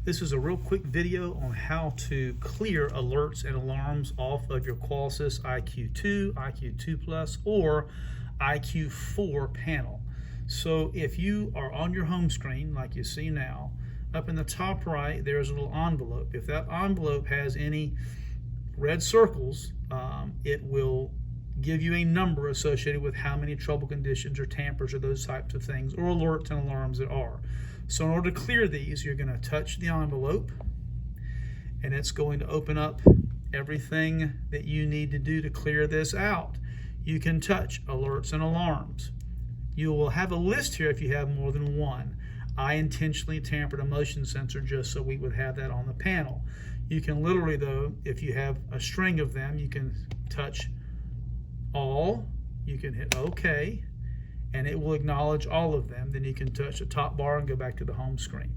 This is a real quick video on how to clear alerts and alarms off of your Qolsys IQ2, IQ2 Plus, or IQ4 panel. So if you are on your home screen, like you see now, up in the top right, there's a little envelope. If that envelope has any red circles, it will give you a number associated with how many trouble conditions or tampers or those types of things, or alerts and alarms that are. So in order to clear these, you're going to touch the envelope, and it's going to open up everything that you need to do to clear this out. You can touch alerts and alarms. You will have a list here if you have more than one. I intentionally tampered a motion sensor just so we would have that on the panel. You can literally, though, if you have a string of them, you can touch all, you can hit OK, and it will acknowledge all of them. Then you can touch the top bar and go back to the home screen.